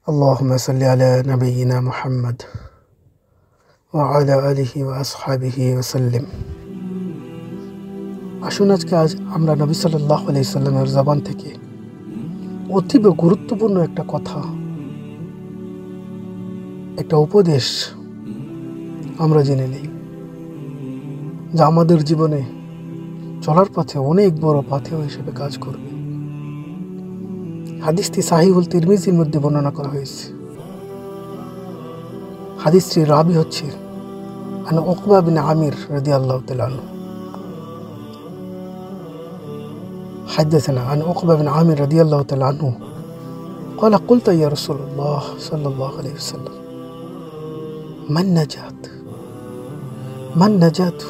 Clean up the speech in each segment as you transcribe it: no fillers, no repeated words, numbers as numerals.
اللهم صل على نبينا محمد وعلى آله وأصحابه وسلم। আসুন আজ আমরা নবী সাল্লাল্লাহু আলাইহি সাল্লামের জবান থেকে অতীব গুরুত্বপূর্ণ একটা কথা, একটা উপদেশ আমরা জেনে নিই, যা আমাদের জীবনে চলার পথে অনেক বড় পাথেয় হিসেবে কাজ করবে। হাদিসটি সাহিহুল তিরমিজির মধ্যে বর্ণনা করা হয়েছে। হাদিসটির রাবি হচ্ছে আন উকবা বিন আমির রাদিয়াল্লাহু তাআলা আনহু। حدثنا عن عقبة بن عامر رضي الله تعالى عنه قال قلت يا رسول الله صلى الله عليه وسلم من نجات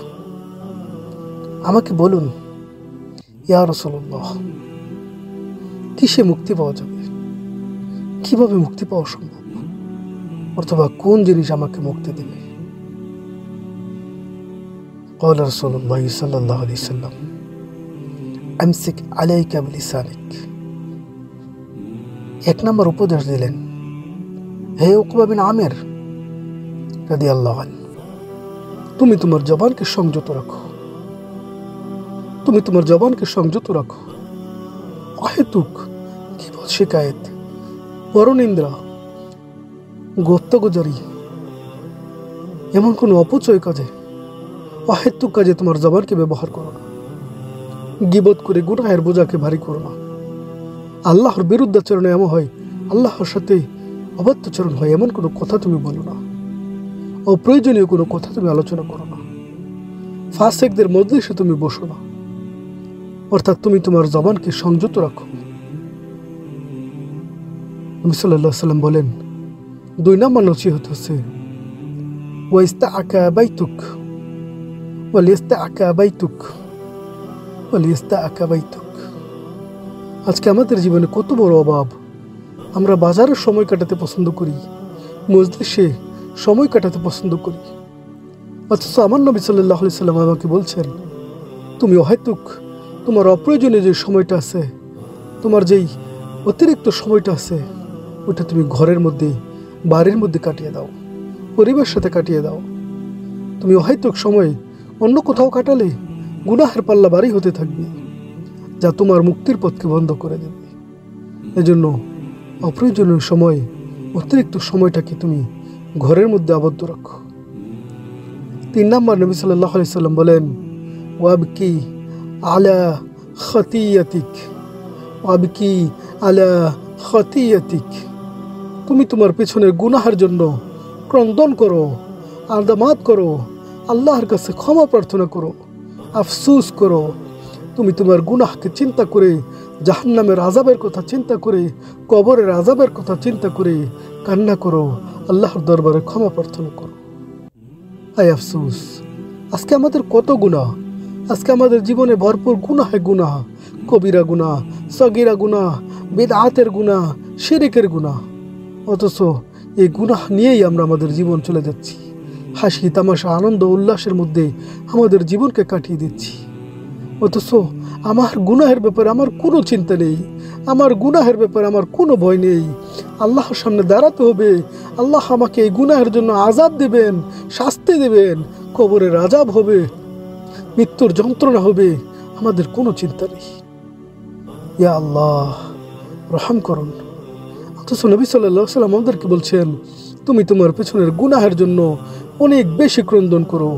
আমাকে বলুন ইয়া রাসূলুল্লাহ, কিসে মুক্তি পাওয়া যাবে, কিভাবে মুক্তি পাওয়া সম্ভব, অথবা কোন জিনিস আমাকে মুক্তি দেবে? قال رسول الله صلى الله عليه وسلم আমসিক আলাইকা বিলিসানিক। এক নম্বর উপদেশ দিলেন, হে উকবা বিন আমির রাদিয়াল্লাহু আনহু, তুমি তোমার জবানকে সংযত রাখো, তুমি তোমার জবানকে সংযত রাখো। অহেতুক গীবত, শিকায়েত, পরনিন্দা, গুপ্তগুজরি, এমন কোনো অপচয় কাজে, অহেতুক কাজে তোমার জবানকে ব্যবহার করো না। গীবত করে গুনাহের বোঝাকে ভারী করো না। আল্লাহর বিরুদ্ধাচরণে এমন হয়, আল্লাহর সাথে অবাধ্যচরণ হয়, এমন কোনো কথা তুমি বলো না। অপ্রয়োজনীয় কোনো কথা তুমি আলোচনা করো না। ফাসিকদের মজলিসে তুমি বসো না। অর্থাৎ তুমি তোমার জবানকে সংযত রাখো। নবী সাল্লাল্লাহু আলাইহি ওয়াসাল্লাম বলেন, 2 নম্বর নসিহত হচ্ছে ওয়াইস্তাআকা বাইতুক ওয়ালিস্তাআকা বাইতুক ওয়ালিস্তাআকা বাইতুক। আজকে আমাদের জীবনে কত বড় অভাব। আমরা বাজারে সময় কাটাতে পছন্দ করি, মজলিসে সময় কাটাতে পছন্দ করি, অথচ আমার নবী সাল্লাল্লাহু আলাইহি ওয়াসাল্লাম আমাকে বলছেন, তুমি অহেতুক তোমার অপ্রয়োজনীয় যে সময়টা আছে, তোমার যেই অতিরিক্ত সময়টা আছে, ওটা তুমি ঘরের মধ্যে, বাড়ির মধ্যে কাটিয়ে দাও, পরিবারের সাথে কাটিয়ে দাও। তুমি অহেতুক সময় অন্য কোথাও কাটালে গুনাহের পাল্লা বাড়ি হতে থাকবে, যা তোমার মুক্তির পথকে বন্ধ করে দেবে। এজন্য অপ্রয়োজনীয় সময়, অতিরিক্ত সময়টাকে তুমি ঘরের মধ্যে আবদ্ধ রাখো। 3 নম্বর নবী সাল্লাল্লাহু আলাইহি সাল্লাম বলেন, ওয়াবকি আলা খাতিয়াতিক ওয়াবকি আলা খাতিয়াতিক। তুমি তোমার পেছনের গুনাহের জন্য ক্রন্দন করো, আর্দামাত করো, আল্লাহর কাছে ক্ষমা প্রার্থনা করো, আফসোস করো। তুমি তোমার গুনাহকে চিন্তা করে, জাহান্নামের আযাবের কথা চিন্তা করে, কবরের আযাবের কথা চিন্তা করে কান্না করো, আল্লাহর দরবারে ক্ষমা প্রার্থনা করো। আয় আফসোস, আজকে আমাদের কত গুনাহ, আজকে আমাদের জীবনে ভরপুর গুনাহে গুনাহ, কবিরা গুনাহ, সগীরা গুনাহ, বিদআতের গুনাহ, শিরকের গুনাহ। অথচ এই গুনাহ নিয়েই আমরা আমাদের জীবন চলে যাচ্ছি। হাসি তামাশা, আনন্দ উল্লাসের মধ্যে আমাদের জীবনকে কাটিয়ে দিচ্ছি। অথচ আমার গুনাহের ব্যাপারে আমার কোনো চিন্তা নেই, আমার গুনাহের ব্যাপারে আমার কোনো ভয় নেই। আল্লাহর সামনে দাঁড়াতে হবে, আল্লাহ আমাকে এই গুনাহের জন্য আযাব দেবেন, শাস্তি দেবেন, কবরের আযাব হবে, মৃত্যুর যন্ত্রণা হবে, আমাদের কোনো চিন্তা নেই। ইয়া আল্লাহ, রহম করুন। অথচ নবী সাল্লাল্লাহু আলাইহি ওয়াসাল্লাম আমাদেরকে বলছেন, তুমি তোমার পেছনের গুনাহের জন্য অনেক বেশি ক্রন্দন করো,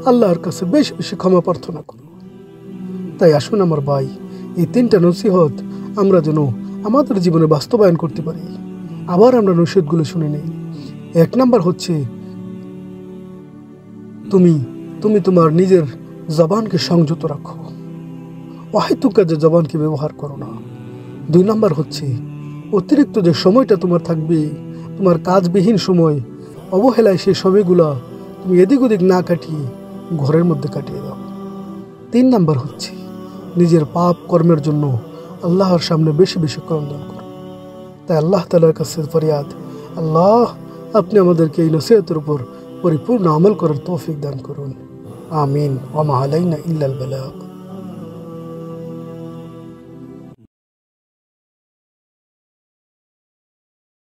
আল্লাহর কাছে বেশি বেশি ক্ষমা প্রার্থনা করো। তাই আসুন আমার ভাই, এই 3টা নসিহত আমরা যেন আমাদের জীবনে বাস্তবায়ন করতে পারি। আবার আমরা নসিহতগুলো শুনে নেই। 1 নম্বর হচ্ছে, তুমি তোমার নিজের জবানকে সংযত রাখো, অহেতুক কাজে জবানকে ব্যবহার করো না। 2 নম্বর হচ্ছে, অতিরিক্ত যে সময়টা তোমার থাকবে, তোমার কাজবিহীন সময়, অবহেলায় সেই সময়গুলো তুমি এদিক ওদিক না কাটিয়ে ঘরের মধ্যে কাটিয়ে দাও। 3 নম্বর হচ্ছে, নিজের পাপ কর্মের জন্য আল্লাহর সামনে বেশি বেশি ক্রন্দন করো। তাই আল্লাহ তাআলার কাছে ফরিয়াদ, আল্লাহ আপনি আমাদেরকে এই নসিহতের উপর পরিপূর্ণ আমল করার তৌফিক দান করুন। আমিন। ওয়া মা আলাইনা ইল্লাল বালাগ।